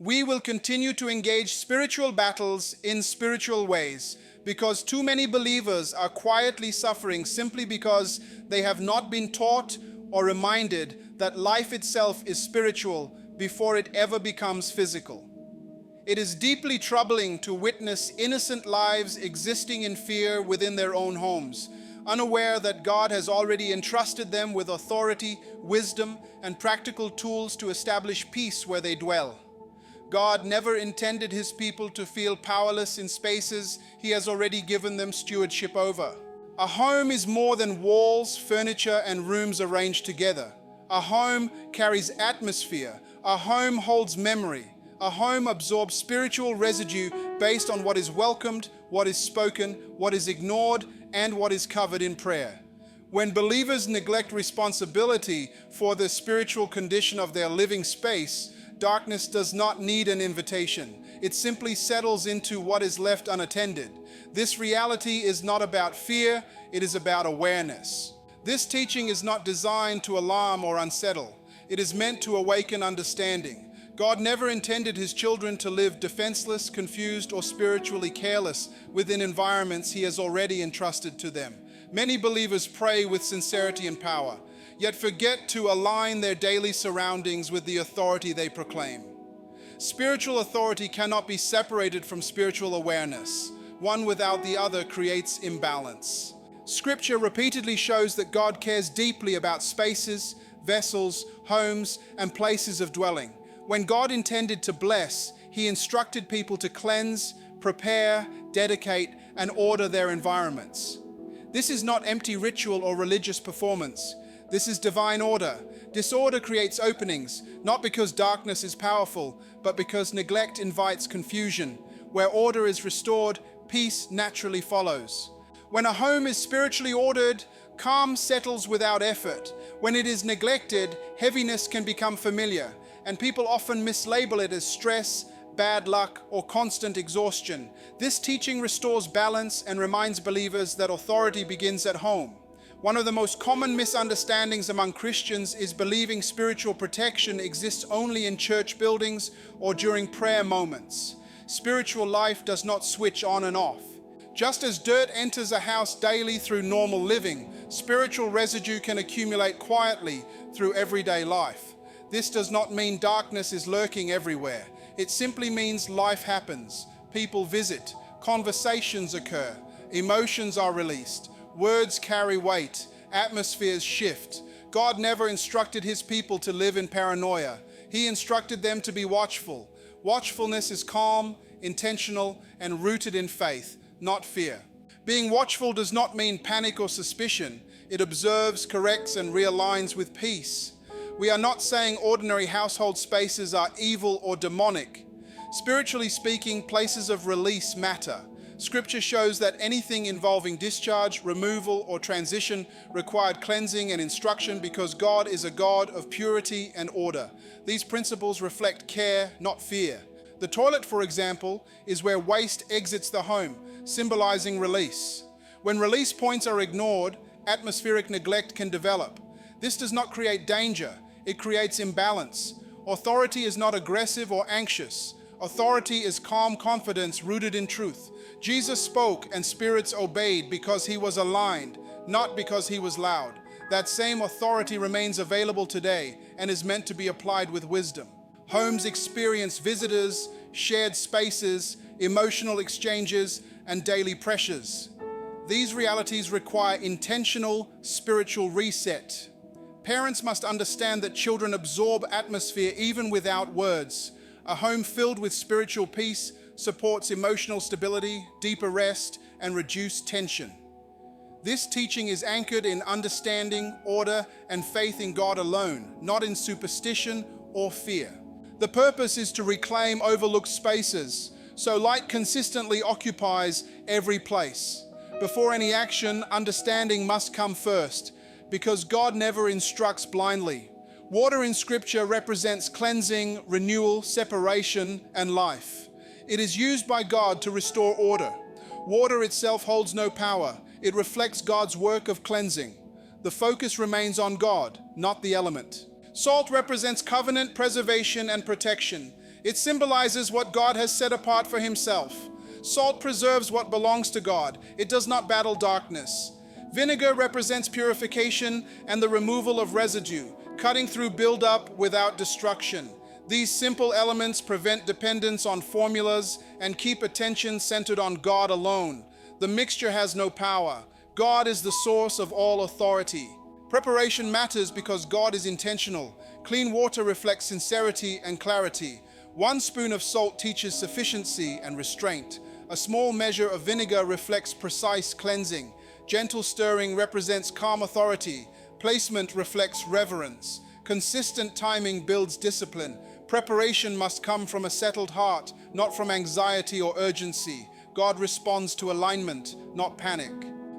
We will continue to engage spiritual battles in spiritual ways because too many believers are quietly suffering simply because they have not been taught or reminded that life itself is spiritual before it ever becomes physical. It is deeply troubling to witness innocent lives existing in fear within their own homes, unaware that God has already entrusted them with authority, wisdom, and practical tools to establish peace where they dwell. God never intended His people to feel powerless in spaces He has already given them stewardship over. A home is more than walls, furniture, and rooms arranged together. A home carries atmosphere. A home holds memory. A home absorbs spiritual residue based on what is welcomed, what is spoken, what is ignored, and what is covered in prayer. When believers neglect responsibility for the spiritual condition of their living space, darkness does not need an invitation. It simply settles into what is left unattended. This reality is not about fear, it is about awareness. This teaching is not designed to alarm or unsettle. It is meant to awaken understanding. God never intended His children to live defenseless, confused, or spiritually careless within environments He has already entrusted to them. Many believers pray with sincerity and power, yet forget to align their daily surroundings with the authority they proclaim. Spiritual authority cannot be separated from spiritual awareness. One without the other creates imbalance. Scripture repeatedly shows that God cares deeply about spaces, vessels, homes, and places of dwelling. When God intended to bless, He instructed people to cleanse, prepare, dedicate, and order their environments. This is not empty ritual or religious performance. This is divine order. Disorder creates openings, not because darkness is powerful, but because neglect invites confusion. Where order is restored, peace naturally follows. When a home is spiritually ordered, calm settles without effort. When it is neglected, heaviness can become familiar, and people often mislabel it as stress, bad luck, or constant exhaustion. This teaching restores balance and reminds believers that authority begins at home. One of the most common misunderstandings among Christians is believing spiritual protection exists only in church buildings or during prayer moments. Spiritual life does not switch on and off. Just as dirt enters a house daily through normal living, spiritual residue can accumulate quietly through everyday life. This does not mean darkness is lurking everywhere. It simply means life happens. People visit, conversations occur, emotions are released, words carry weight, atmospheres shift. God never instructed His people to live in paranoia. He instructed them to be watchful. Watchfulness is calm, intentional, and rooted in faith, not fear. Being watchful does not mean panic or suspicion. It observes, corrects, and realigns with peace. We are not saying ordinary household spaces are evil or demonic. Spiritually speaking, places of release matter. Scripture shows that anything involving discharge, removal, or transition required cleansing and instruction because God is a God of purity and order. These principles reflect care, not fear. The toilet, for example, is where waste exits the home, symbolizing release. When release points are ignored, atmospheric neglect can develop. This does not create danger. It creates imbalance. Authority is not aggressive or anxious. Authority is calm confidence rooted in truth. Jesus spoke and spirits obeyed because He was aligned, not because He was loud. That same authority remains available today and is meant to be applied with wisdom. Homes experience visitors, shared spaces, emotional exchanges, and daily pressures. These realities require intentional spiritual reset. Parents must understand that children absorb atmosphere even without words. A home filled with spiritual peace supports emotional stability, deeper rest, and reduced tension. This teaching is anchored in understanding, order, and faith in God alone, not in superstition or fear. The purpose is to reclaim overlooked spaces, so light consistently occupies every place. Before any action, understanding must come first, because God never instructs blindly. Water in Scripture represents cleansing, renewal, separation, and life. It is used by God to restore order. Water itself holds no power. It reflects God's work of cleansing. The focus remains on God, not the element. Salt represents covenant, preservation, and protection. It symbolizes what God has set apart for himself. Salt preserves what belongs to God. It does not battle darkness. Vinegar represents purification and the removal of residue, cutting through buildup without destruction. These simple elements prevent dependence on formulas and keep attention centered on God alone. The mixture has no power. God is the source of all authority. Preparation matters because God is intentional. Clean water reflects sincerity and clarity. 1 spoon of salt teaches sufficiency and restraint. A small measure of vinegar reflects precise cleansing. Gentle stirring represents calm authority. Placement reflects reverence. Consistent timing builds discipline. Preparation must come from a settled heart, not from anxiety or urgency. God responds to alignment, not panic.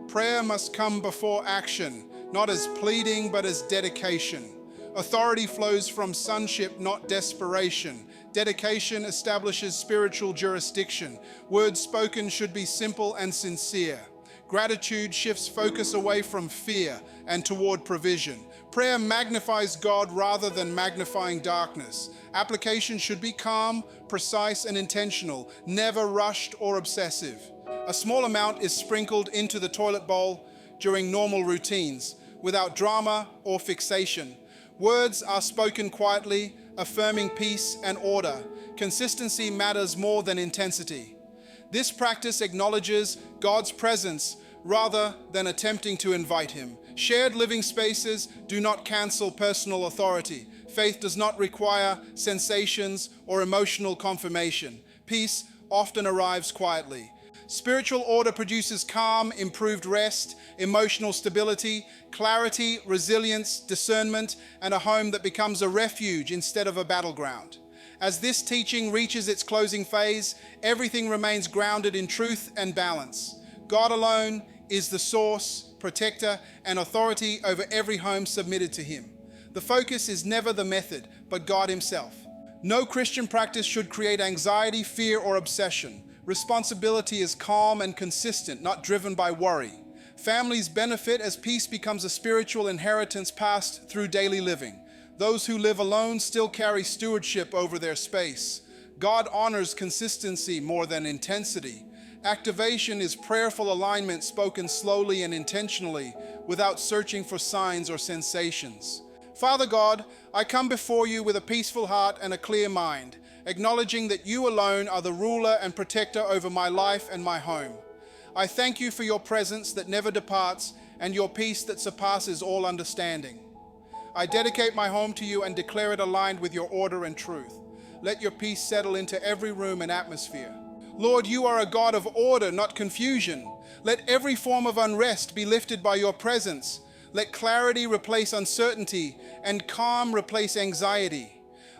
Prayer must come before action, not as pleading but as dedication. Authority flows from sonship, not desperation. Dedication establishes spiritual jurisdiction. Words spoken should be simple and sincere. Gratitude shifts focus away from fear and toward provision. Prayer magnifies God rather than magnifying darkness. Application should be calm, precise, and intentional, never rushed or obsessive. A small amount is sprinkled into the toilet bowl during normal routines, without drama or fixation. Words are spoken quietly, affirming peace and order. Consistency matters more than intensity. This practice acknowledges God's presence rather than attempting to invite him. Shared living spaces do not cancel personal authority. Faith does not require sensations or emotional confirmation. Peace often arrives quietly. Spiritual order produces calm, improved rest, emotional stability, clarity, resilience, discernment, and a home that becomes a refuge instead of a battleground. As this teaching reaches its closing phase, everything remains grounded in truth and balance. God alone is the source, protector, and authority over every home submitted to him. The focus is never the method, but God himself. No Christian practice should create anxiety, fear, or obsession. Responsibility is calm and consistent, not driven by worry. Families benefit as peace becomes a spiritual inheritance passed through daily living. Those who live alone still carry stewardship over their space. God honors consistency more than intensity. Activation is prayerful alignment spoken slowly and intentionally, without searching for signs or sensations. Father God, I come before you with a peaceful heart and a clear mind, acknowledging that you alone are the ruler and protector over my life and my home. I thank you for your presence that never departs and your peace that surpasses all understanding. I dedicate my home to you and declare it aligned with your order and truth. Let your peace settle into every room and atmosphere. Lord, you are a God of order, not confusion. Let every form of unrest be lifted by your presence. Let clarity replace uncertainty and calm replace anxiety.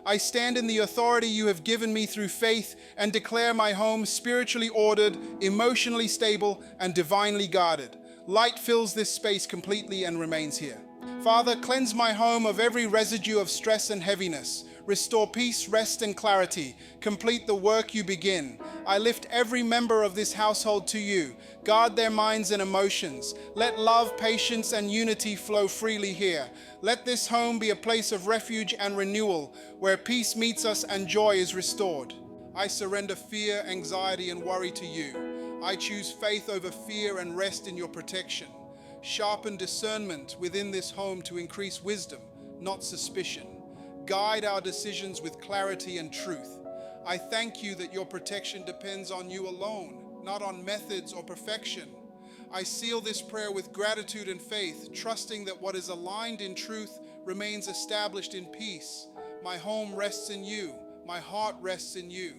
I stand in the authority you have given me through faith and declare my home spiritually ordered, emotionally stable, and divinely guarded. Light fills this space completely and remains here. Father, cleanse my home of every residue of stress and heaviness. Restore peace, rest, and clarity. Complete the work you begin. I lift every member of this household to you. Guard their minds and emotions. Let love, patience, and unity flow freely here. Let this home be a place of refuge and renewal, where peace meets us and joy is restored. I surrender fear, anxiety, and worry to you. I choose faith over fear and rest in your protection. Sharpen discernment within this home to increase wisdom, not suspicion. Guide our decisions with clarity and truth. I thank you that your protection depends on you alone, not on methods or perfection. I seal this prayer with gratitude and faith, trusting that what is aligned in truth remains established in peace. My home rests in you. My heart rests in you.